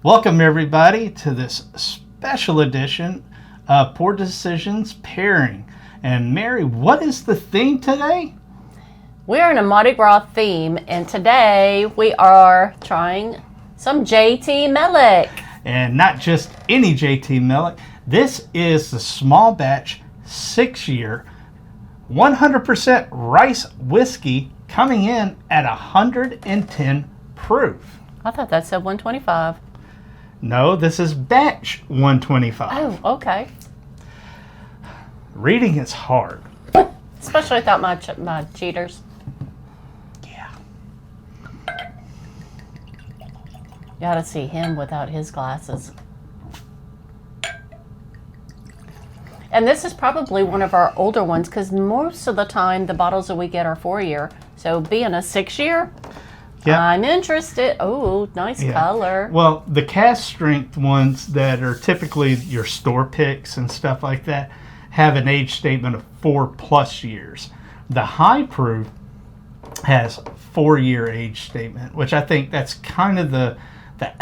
Welcome everybody to this special edition of Poor Decisions Pairing. And Mary, what is the theme today? We're in a Mardi Gras theme, and today we are trying some JT Meleck. And not just any JT Meleck. This is the small batch 6-year 100% rice whiskey coming in at 110 proof. I thought that said 125. No, this is batch 125. Oh, okay. Reading is hard. Especially without my cheaters. Yeah. You ought to see him without his glasses. And this is probably one of our older ones because most of the time the bottles that we get are 4-year. So being a 6-year, Yeah. I'm interested. Oh, nice color. Well, the cast strength ones that are typically your store picks and stuff like that have an age statement of 4+ years. The high proof has 4-year age statement, which I think that's kind of the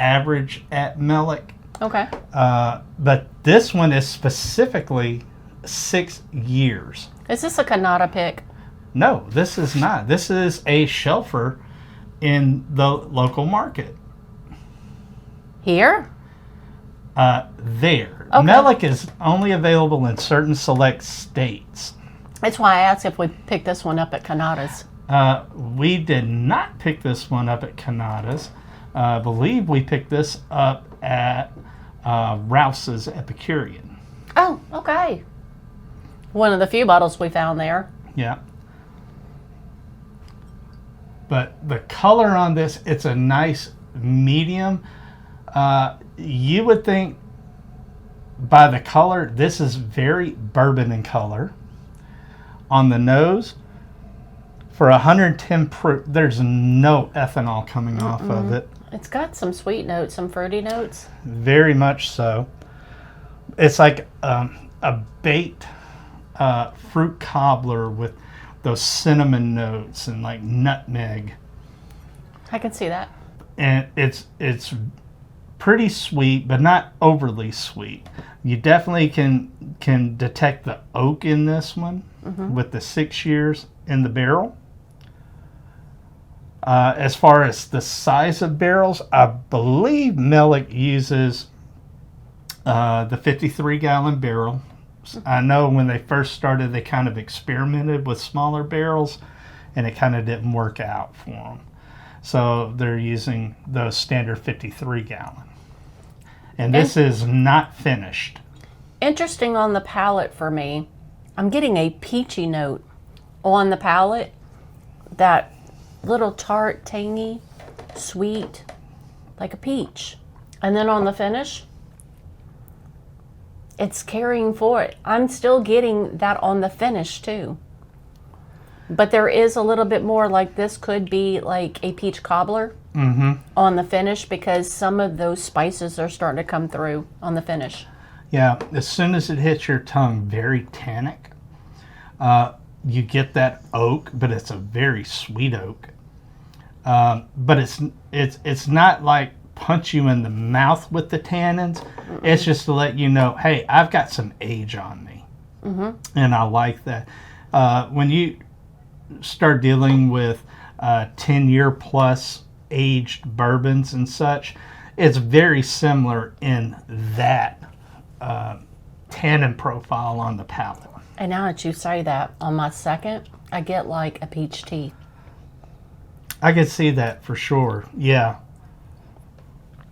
average at Meleck. Okay. But this one is specifically 6 years. Is this a Canada pick? No, this is not. This is a shelfer in the local market. Here? There. Okay. Meleck is only available in certain select states. That's why I asked if we picked this one up at Canada's. We did not pick this one up at Canada's. I believe we picked this up at Rouse's Epicurean. Oh, okay. One of the few bottles we found there. Yeah. But the color on this, it's a nice medium. You would think by the color, this is very bourbon in color. On the nose, for 110 proof, there's no ethanol coming off of it. It's got some sweet notes, some fruity notes. Very much so. It's like a baked fruit cobbler with those cinnamon notes and like nutmeg. I can see that. And it's pretty sweet, but not overly sweet. You definitely can detect the oak in this one with the 6 years in the barrel. As far as the size of barrels, I believe Meleck uses the 53-gallon barrel. I know when they first started, they kind of experimented with smaller barrels, and it kind of didn't work out for them. So they're using those standard 53-gallon. And this is not finished. Interesting on the palate for me. I'm getting a peachy note on the palate. That little tart, tangy, sweet, like a peach. And then on the finish, it's carrying forward. I'm still getting that on the finish too. But there is a little bit more, like this could be like a peach cobbler on the finish because some of those spices are starting to come through on the finish. Yeah, as soon as it hits your tongue, very tannic. You get that oak, but it's a very sweet oak. But it's not like punch you in the mouth with the tannins. It's just to let you know, hey, I've got some age on me. And I like that. When you start dealing with 10-year plus aged bourbons and such, it's very similar in that tannin profile on the palate. And now that you say that, on my second, I get like a peach tea. I could see that for sure, yeah.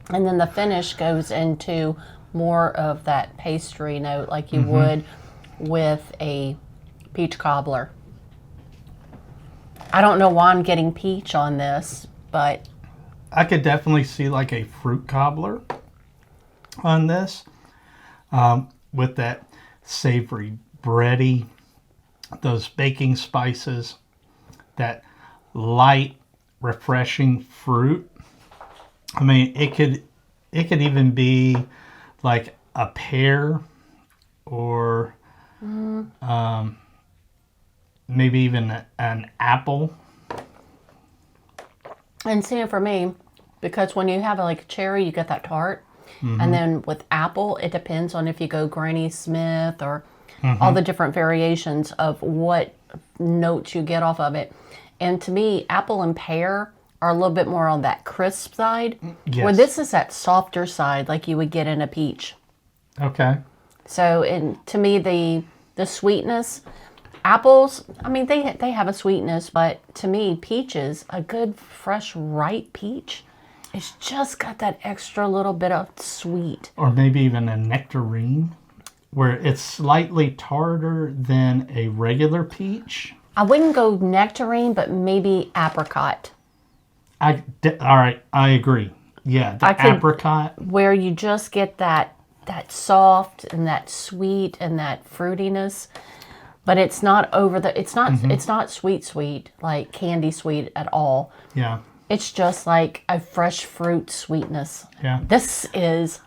And then the finish goes into more of that pastry note like you would with a peach cobbler. I don't know why I'm getting peach on this, but I could definitely see like a fruit cobbler on this with that savory bready, those baking spices, that light, refreshing fruit. I mean, it could even be like a pear or maybe even an apple. And see, for me, because when you have like cherry, you get that tart. And then with apple, it depends on if you go Granny Smith or all the different variations of what notes you get off of it. And to me, apple and pear are a little bit more on that crisp side, where this is that softer side like you would get in a peach. Okay. So, and to me, the sweetness, apples, I mean, they have a sweetness, but to me, peaches, a good, fresh, ripe peach, it's just got that extra little bit of sweet. Or maybe even a nectarine, where it's slightly tartar than a regular peach. I wouldn't go nectarine, but maybe apricot. All right, I agree. Yeah, the apricot. Where you just get that soft and that sweet and that fruitiness, but it's not it's not sweet like candy sweet at all. Yeah. It's just like a fresh fruit sweetness. Yeah. This is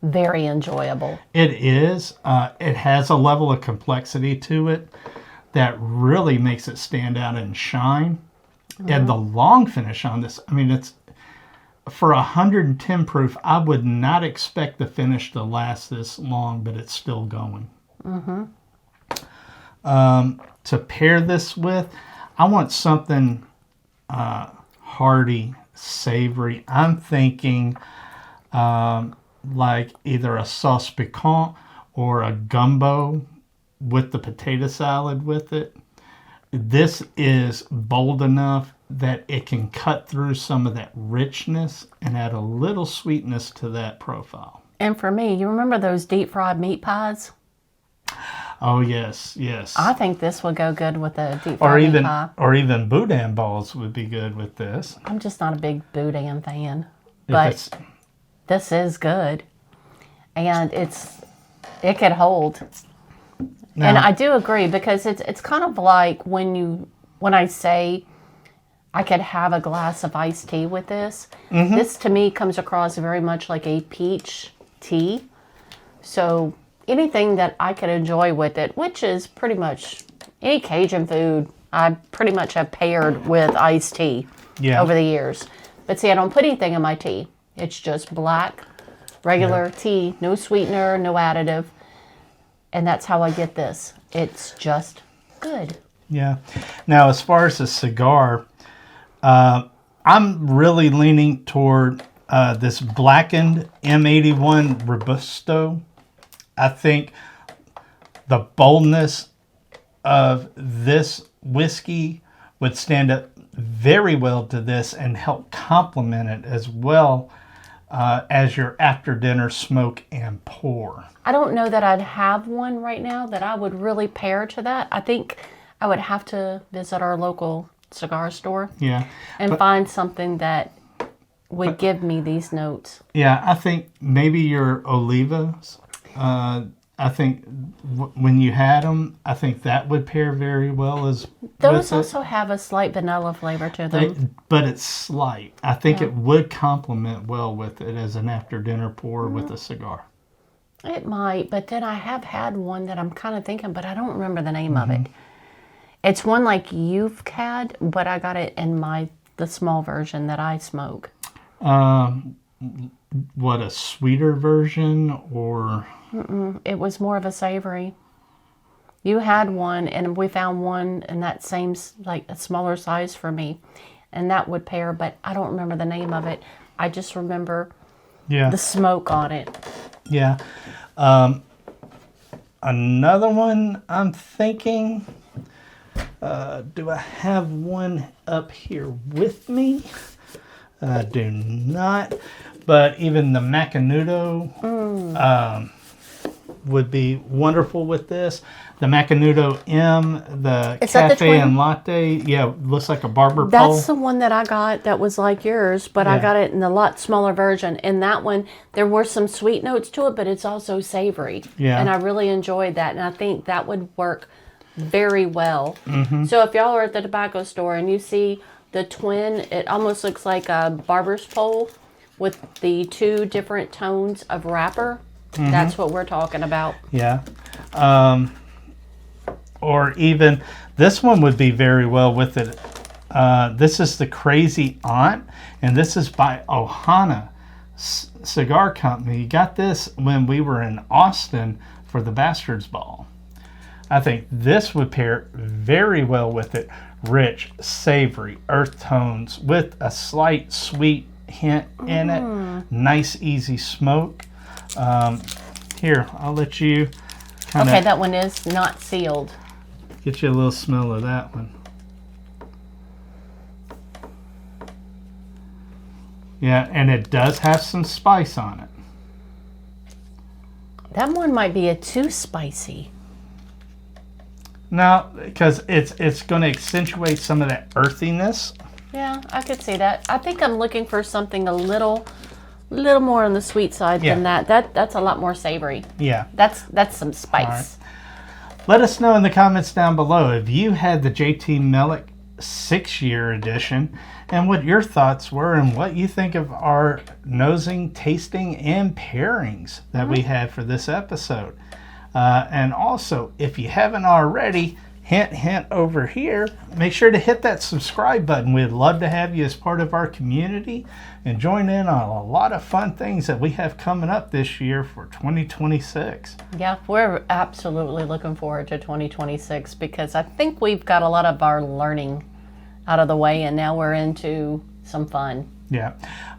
very enjoyable. It is. It has a level of complexity to it that really makes it stand out and shine. And the long finish on this, I mean, it's for 110 proof, I would not expect the finish to last this long, but it's still going. To pair this with, I want something hearty, savory. I'm thinking like either a sauce piquant or a gumbo with the potato salad with it. This is bold enough that it can cut through some of that richness and add a little sweetness to that profile. And for me, you remember those deep fried meat pies? Oh, yes, yes. I think this would go good with a deep fried meat pie. Or even boudin balls would be good with this. I'm just not a big boudin fan, but this is good. And it could hold. Now, and I do agree, because it's kind of like when I say I could have a glass of iced tea with this. This to me comes across very much like a peach tea. So anything that I could enjoy with it, which is pretty much any Cajun food, I pretty much have paired with iced tea over the years. But see, I don't put anything in my tea. It's just black, regular tea, no sweetener, no additive. And that's how I get this. It's just good. Yeah. Now, as far as a cigar, I'm really leaning toward this blackened M81 Robusto. I think the boldness of this whiskey would stand up very well to this and help complement it as well as your after dinner smoke and pour. I don't know that I'd have one right now that I would really pair to that. I think I would have to visit our local cigar store and find something that would give me these notes. Yeah, I think maybe your Olivas, I think when you had them, I think that would pair very well as those also have a slight vanilla flavor to them. But it's slight. I think it would complement well with it as an after dinner pour with a cigar. It might, but then I have had one that I'm kind of thinking, but I don't remember the name of it. It's one like you've had, but I got it in the small version that I smoke. What, a sweeter version or? It was more of a savory. You had one, and we found one in that same, like a smaller size for me, and that would pair, but I don't remember the name of it. I just remember the smoke on it. Yeah. Another one I'm thinking, do I have one up here with me? I do not, but even the Macanudo would be wonderful with this. The Macanudo M, the cafe and latte, looks like a barber pole. That's the one that I got that was like yours, but I got it in a lot smaller version. And that one, there were some sweet notes to it, but it's also savory. Yeah. And I really enjoyed that, and I think that would work very well. So if y'all are at the tobacco store and you see the twin, it almost looks like a barber's pole with the two different tones of wrapper. That's what we're talking about. Yeah. Or even, this one would be very well with it. This is the Crazy Aunt, and this is by Ohana Cigar Company. Got this when we were in Austin for the Bastards Ball. I think this would pair very well with it. Rich, savory, earth tones with a slight sweet hint in it. Nice, easy smoke. Here, I'll let you kind of... Okay, that one is not sealed. Get you a little smell of that one. Yeah, and it does have some spice on it. That one might be too spicy. No, because it's going to accentuate some of that earthiness. Yeah, I could see that. I think I'm looking for something a little more on the sweet side than that. That's a lot more savory. Yeah. That's some spice. Right. Let us know in the comments down below if you had the JT Meleck 6-year edition and what your thoughts were and what you think of our nosing, tasting, and pairings that we had for this episode. And also, if you haven't already, hint over here, make sure to hit that subscribe button. We'd love to have you as part of our community and join in on a lot of fun things that we have coming up this year for 2026. Yeah, we're absolutely looking forward to 2026 because I think we've got a lot of our learning out of the way and now we're into some fun. Yeah.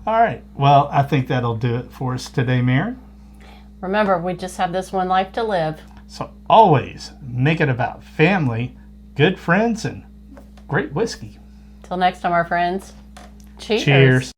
All right. Well, I think that'll do it for us today, Mary. Remember, we just have this one life to live. So always make it about family, good friends, and great whiskey. Till next time, our friends. Cheers. Cheers.